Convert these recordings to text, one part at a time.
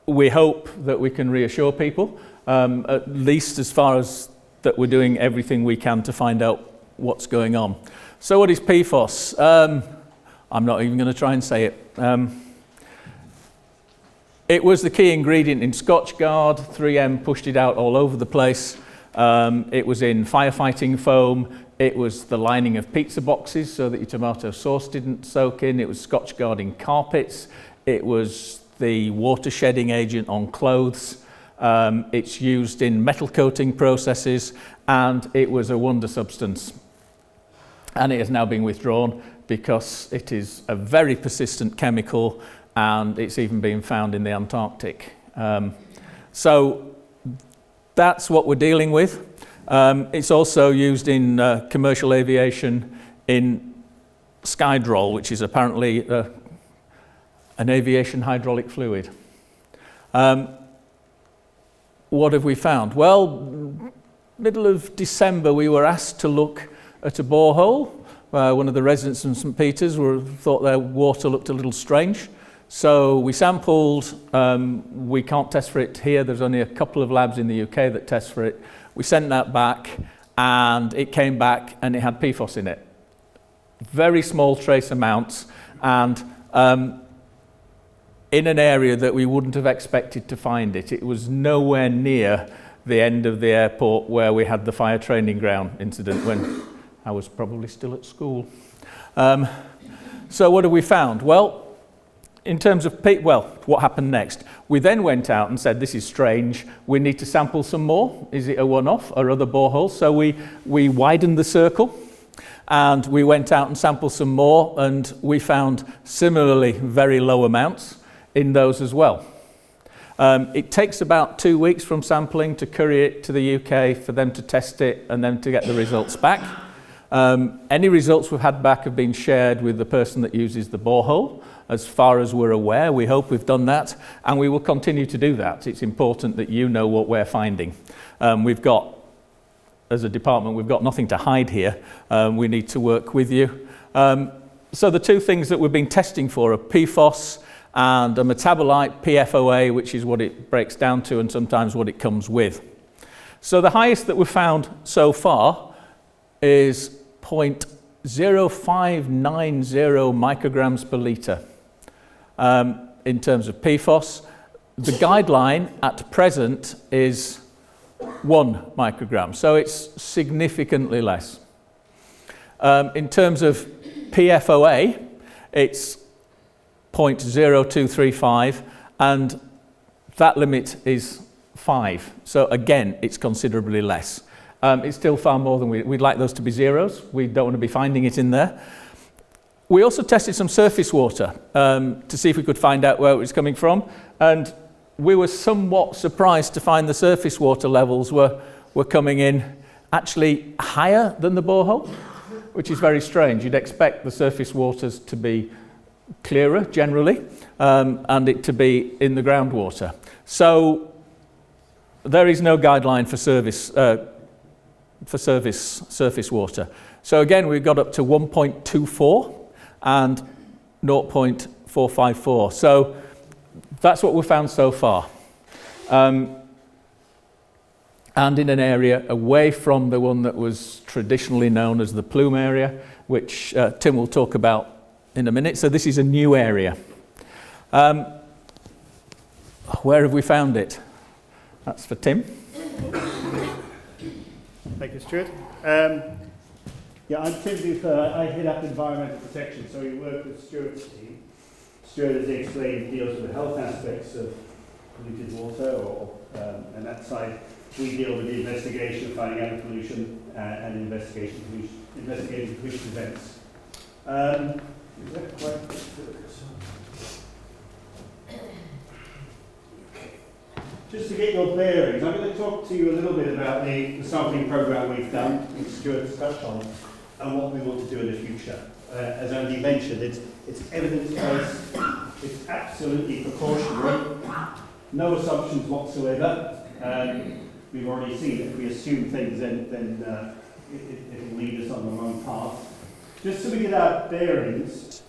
we hope that we can reassure people, at least as far as that we're doing everything we can to find out what's going on. So what is PFOS? I'm not even going to try and say it. It was the key ingredient in Scotchgard. 3M pushed it out all over the place. It was in firefighting foam. It was the lining of pizza boxes so that your tomato sauce didn't soak in. It was Scotchgard in carpets. It was the water shedding agent on clothes. It's used in metal coating processes, and it was a wonder substance. And it has now been withdrawn because it is a very persistent chemical, and it's even been found in the Antarctic. So that's what we're dealing with. It's also used in commercial aviation in Skydrol, which is apparently an aviation hydraulic fluid. What have we found? Well, middle of December, we were asked to look at a borehole. One of the residents in St. Peter's thought their water looked a little strange. So we sampled. We can't test for it here. There's only a couple of labs in the UK that test for it. We sent that back, and it came back, and it had PFOS in it. Very small trace amounts, and in an area that we wouldn't have expected to find it. It was nowhere near the end of the airport where we had the fire training ground incident when I was probably still at school. So what have we found? Well, in terms of, what happened next? We then went out and said, this is strange, we need to sample some more. Is it a one-off or other boreholes? So we widened the circle, and we went out and sampled some more, and we found similarly very low amounts in those as well. It takes about 2 weeks from sampling to courier it to the UK for them to test it and then to get the results back. Any results we've had back have been shared with the person that uses the borehole. As far as we're aware, we hope we've done that, and we will continue to do that. It's important that you know what we're finding. We've got, as a department, we've got nothing to hide here. We need to work with you. So the two things that we've been testing for are PFOS and a metabolite, PFOA, which is what it breaks down to and sometimes what it comes with. So the highest that we've found so far is 0.0590 micrograms per litre in terms of PFOS. The guideline at present is 1 microgram, so it's significantly less. In terms of PFOA, it's 0.0235, and that limit is 5. So again, it's considerably less. It's still far more than we'd like those to be zeros. We don't want to be finding it in there. We also tested some surface water to see if we could find out where it was coming from, and we were somewhat surprised to find the surface water levels were coming in actually higher than the borehole, which is very strange. You'd expect the surface waters to be clearer generally, and it to be in the groundwater. So there is no guideline for surface water. So again, we got up to 1.24 and 0.454. So that's what we've found so far. And in an area away from the one that was traditionally known as the plume area, which Tim will talk about in a minute. So this is a new area. Where have we found it? That's for Tim. Thank you, Stuart. I'm Tim Dufer. I head up environmental protection, so we work with Stuart's team. Stuart, as he explained, deals with the health aspects of polluted water, and that side we deal with the investigation, finding out pollution, and investigating pollution events. Is that quite? Just to get your bearings, I'm going to talk to you a little bit about the sampling program we've done, which Stuart's touched on, and what we want to do in the future. As Andy mentioned, it's evidence-based, it's absolutely precautionary, no assumptions whatsoever. We've already seen that if we assume things, then it will lead us on the wrong path. Just so we get our bearings.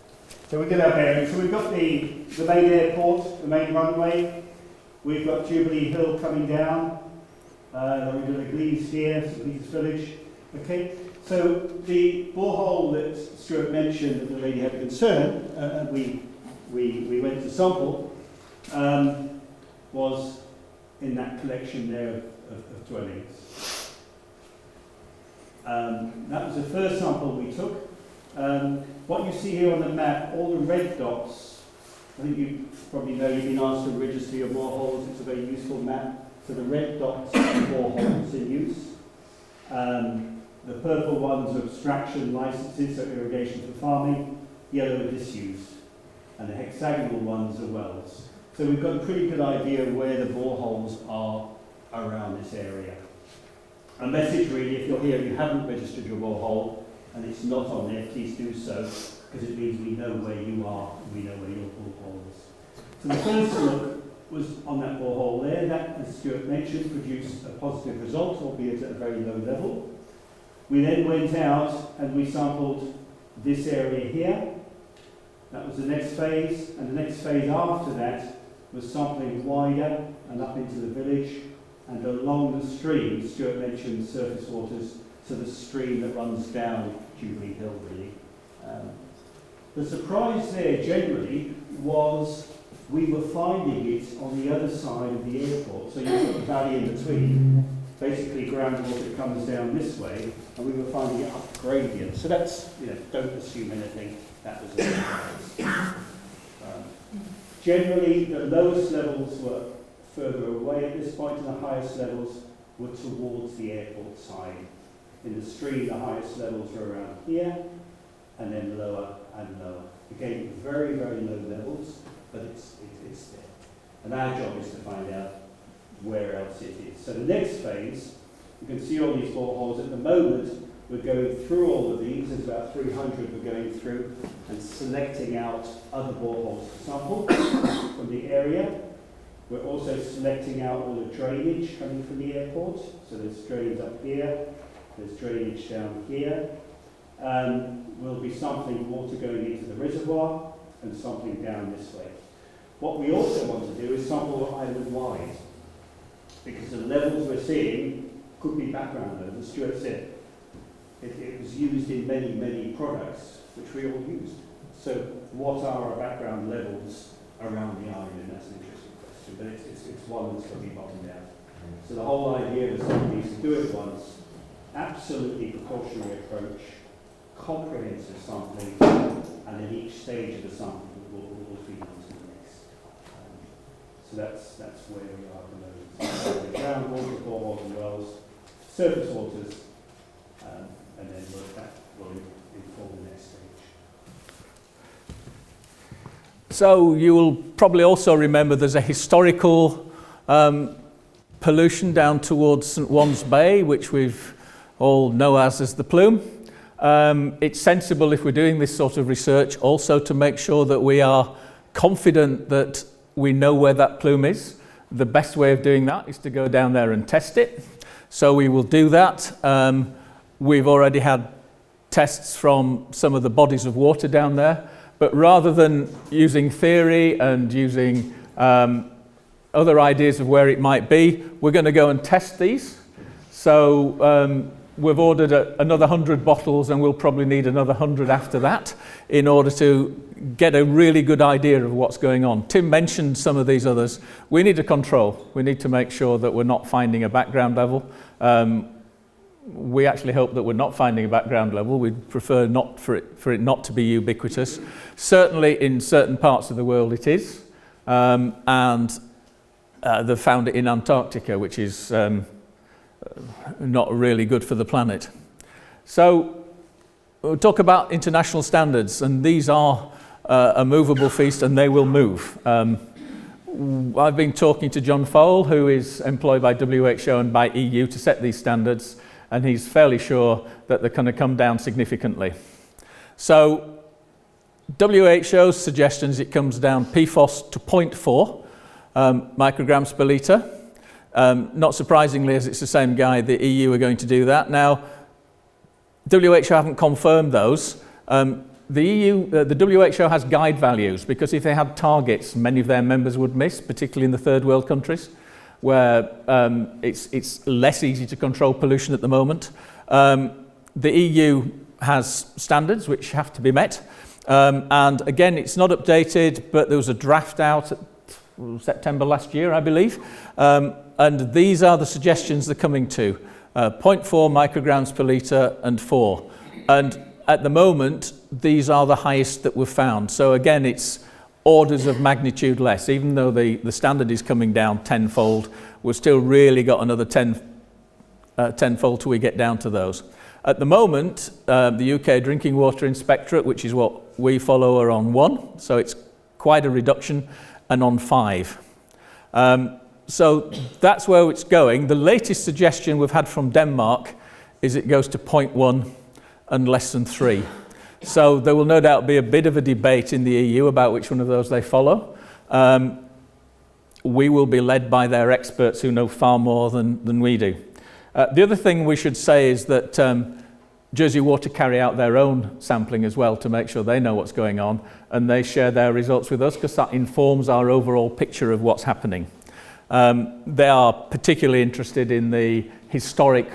So we've got the main airport, the main runway. We've got Jubilee Hill coming down. Then we've got the Glees here, St. Peter's Village. Okay, so the borehole that Stuart mentioned that the lady had a concern, and we went to sample, was in that collection there of dwellings. That was the first sample we took. What you see here on the map, all the red dots, I think you probably know you've been asked to register your boreholes. It's a very useful map. So the red dots are boreholes in use. The purple ones are abstraction licenses, so irrigation for farming. Yellow are disused. And the hexagonal ones are wells. So we've got a pretty good idea of where the boreholes are around this area. A message really, if you're here and you haven't registered your borehole and it's not on there, please do so, because it means we know where you are and we know where your borehole is. So the first look was on that borehole there. That, as Stuart mentioned, produced a positive result, albeit at a very low level. We then went out and we sampled this area here. That was the next phase, and the next phase after that was sampling wider and up into the village and along the stream. Stuart mentioned surface waters, so the stream that runs down Jubilee Hill really. The surprise there generally was we were finding it on the other side of the airport, so you've got the valley in between. Basically groundwater comes down this way and we were finding it up gradient. So that's, don't assume anything. That was a generally, the lowest levels were further away at this point, and the highest levels were towards the airport side. In the stream, the highest levels were around here, and then lower and lower. Again, very, very low levels, but it's there. And our job is to find out where else it is. So the next phase, you can see all these boreholes. At the moment, we're going through all of these. There's about 300 we're going through and selecting out other boreholes to sample from the area. We're also selecting out all the drainage coming from the airport. So there's drains up here, there's drainage down here. We'll be sampling water going into the reservoir and sampling down this way. What we also want to do is sample island-wide, because the levels we're seeing could be background levels. As Stuart said, it was used in many, many products, which we all used. So what are our background levels around the island? And that's an interesting question, but it's one that's going to be bottomed out. So the whole idea of something is to do it once, absolutely precautionary approach, comprehensive sampling, and then each stage of the sample will feed on to the next. So that's where we are at the moment. So the groundwater, boreholes and wells, surface waters, and then that will inform the next stage. So you will probably also remember there's a historical pollution down towards St. Juan's Bay, which we've all know as the plume. It's sensible, if we're doing this sort of research, also to make sure that we are confident that we know where that plume is. The best way of doing that is to go down there and test it. So we will do that. We've already had tests from some of the bodies of water down there, but rather than using theory and using other ideas of where it might be, we're going to go and test these. So we've ordered another 100 bottles, and we'll probably need another 100 after that in order to get a really good idea of what's going on. Tim mentioned some of these others. We need to control. We need to make sure that we're not finding a background level. We actually hope that we're not finding a background level. We'd prefer not for it not to be ubiquitous. Certainly in certain parts of the world it is. And they've found it in Antarctica, which is not really good for the planet. So we'll talk about international standards, and these are a movable feast, and they will move. I've been talking to John Fowle, who is employed by WHO and by EU to set these standards, and he's fairly sure that they're going to come down significantly. So WHO's suggestions, it comes down PFOS to 0.4 micrograms per litre. Not surprisingly, as it's the same guy, the EU are going to do that. Now, WHO haven't confirmed those. the EU, the WHO has guide values, because if they had targets, many of their members would miss, particularly in the third world countries, where it's less easy to control pollution at the moment. The EU has standards which have to be met. And again, it's not updated, but there was a draft out at September last year, I believe. And these are the suggestions they're coming to. 0.4 micrograms per litre and 4. And at the moment, these are the highest that we've found. So again, it's orders of magnitude less. Even though the standard is coming down tenfold, we've still really got another tenfold till we get down to those. At the moment, the UK Drinking Water Inspectorate, which is what we follow, are on 1. So it's quite a reduction, and on 5. So that's where it's going. The latest suggestion we've had from Denmark is it goes to 0.1 and less than 3. So there will no doubt be a bit of a debate in the EU about which one of those they follow. We will be led by their experts who know far more than we do. The other thing we should say is that Jersey Water carry out their own sampling as well to make sure they know what's going on, and they share their results with us because that informs our overall picture of what's happening. They are particularly interested in the historic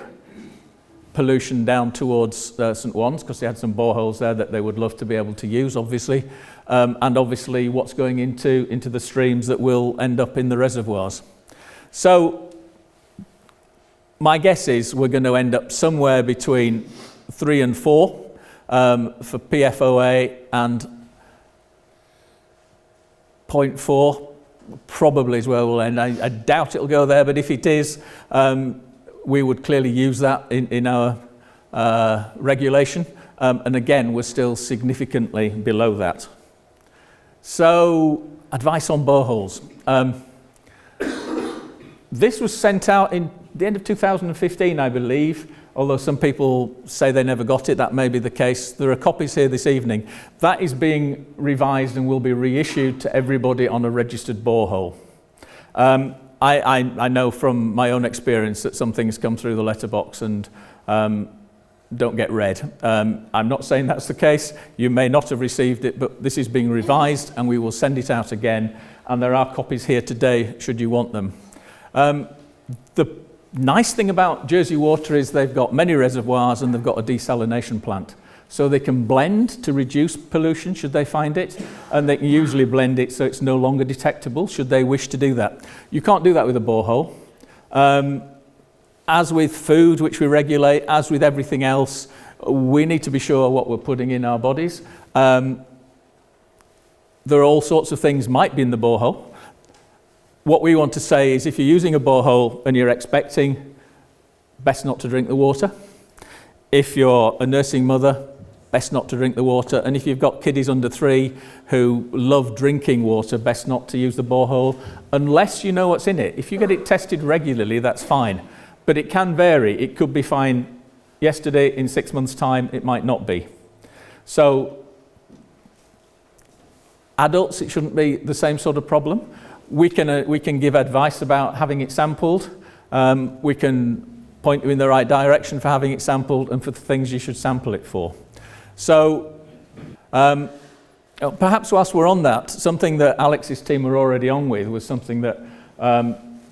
pollution down towards St. Wan's, because they had some boreholes there that they would love to be able to use, obviously, and obviously what's going into the streams that will end up in the reservoirs. So my guess is we're going to end up somewhere between 3 and 4 for PFOA, and 0.4 probably is where we'll end. I doubt it'll go there, but if it is, we would clearly use that in our regulation. And again, we're still significantly below that. So, advice on boreholes. This was sent out in the end of 2015, I believe, although some people say they never got it. That may be the case. There are copies here this evening. That is being revised and will be reissued to everybody on a registered borehole. I know from my own experience that some things come through the letterbox and don't get read. I'm not saying that's the case. You may not have received it, but this is being revised and we will send it out again. And there are copies here today, should you want them. The nice thing about Jersey Water is they've got many reservoirs and they've got a desalination plant. So they can blend to reduce pollution should they find it, and they can usually blend it so it's no longer detectable should they wish to do that. You can't do that with a borehole. As with food, which we regulate, as with everything else, we need to be sure what we're putting in our bodies. There are all sorts of things might be in the borehole. What we want to say is if you're using a borehole and you're expecting, best not to drink the water. If you're a nursing mother, best not to drink the water. And if you've got kiddies under 3 who love drinking water, best not to use the borehole unless you know what's in it. If you get it tested regularly, that's fine. But it can vary. It could be fine yesterday, in 6 months' time, it might not be. So adults, it shouldn't be the same sort of problem. We can give advice about having it sampled. We can point you in the right direction for having it sampled and for the things you should sample it for. So perhaps whilst we're on that, something that Alex's team were already on with was something that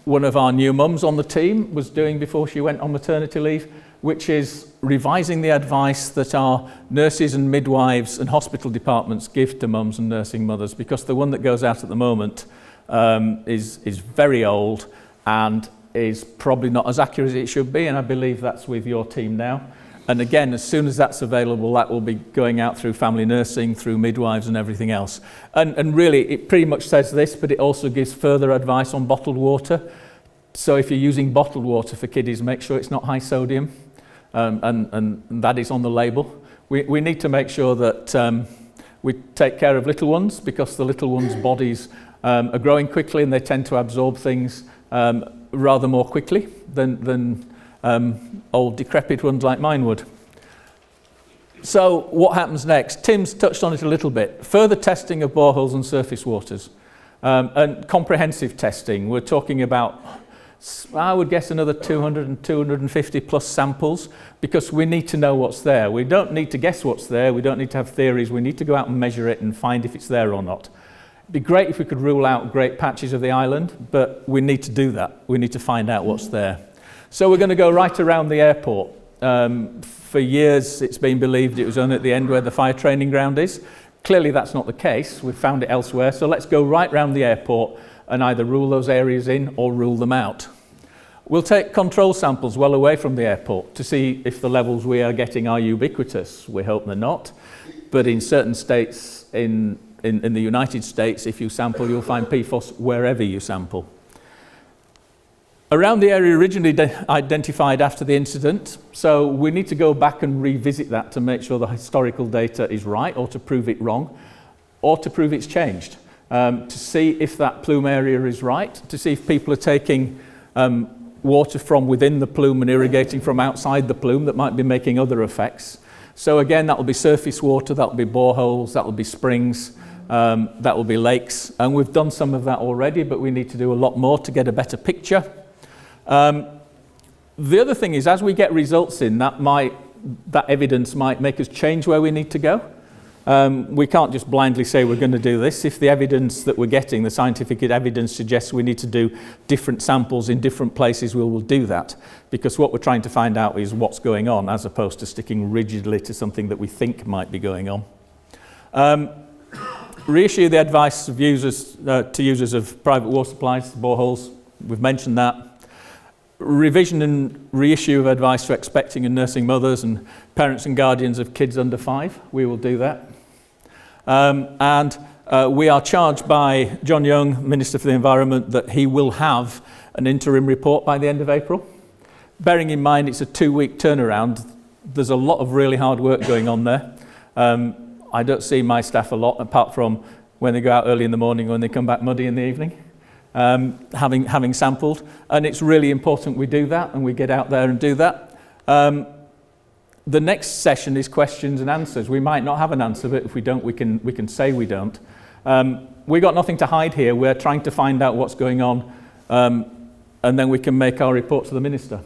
one of our new mums on the team was doing before she went on maternity leave, which is revising the advice that our nurses and midwives and hospital departments give to mums and nursing mothers, because the one that goes out at the moment is very old and is probably not as accurate as it should be, and I believe that's with your team now. And again, as soon as that's available, that will be going out through family nursing, through midwives and everything else. And really, it pretty much says this, but it also gives further advice on bottled water. So if you're using bottled water for kiddies, make sure it's not high sodium, and that is on the label. We need to make sure that we take care of little ones, because the little ones' bodies are growing quickly and they tend to absorb things rather more quickly than old decrepit ones like mine would. So what happens next? Tim's touched on it a little bit. Further testing of boreholes and surface waters, and comprehensive testing. We're talking about I would guess another 200 and 250 plus samples, because we need to know what's there. We don't need to guess what's there, we don't need to have theories, we need to go out and measure it and find if it's there or not. It'd be great if we could rule out great patches of the island, but we need to do that. We need to find out what's there. So we're going to go right around the airport. For years it's been believed it was only at the end where the fire training ground is. Clearly that's not the case, we've found it elsewhere, so let's go right around the airport and either rule those areas in or rule them out. We'll take control samples well away from the airport to see if the levels we are getting are ubiquitous. We hope they're not, but in certain states in the United States, if you sample, you'll find PFOS wherever you sample. Around the area originally identified after the incident, so we need to go back and revisit that to make sure the historical data is right, or to prove it wrong, or to prove it's changed. To see if that plume area is right, to see if people are taking water from within the plume and irrigating from outside the plume that might be making other effects. So again, that will be surface water, that will be boreholes, that will be springs, that will be lakes, and we've done some of that already, but we need to do a lot more to get a better picture. The other thing is, as we get results in, that evidence might make us change where we need to go. We can't just blindly say we're going to do this. If the evidence that we're getting, the scientific evidence suggests we need to do different samples in different places, we will do that. Because what we're trying to find out is what's going on, as opposed to sticking rigidly to something that we think might be going on. Reissue the advice of users, to users of private water supplies, boreholes, we've mentioned that. Revision and reissue of advice to expecting and nursing mothers and parents and guardians of kids under 5. We will do that. We are charged by John Young, Minister for the Environment, that he will have an interim report by the end of April. Bearing in mind it's a 2-week turnaround, there's a lot of really hard work going on there. I don't see my staff a lot, apart from when they go out early in the morning, when they come back muddy in the evening. Having sampled, and it's really important we do that and we get out there and do that. The next session is questions and answers. We might not have an answer, but if we don't, we can say we don't. We've got nothing to hide here. We're trying to find out what's going on, and then we can make our report to the Minister.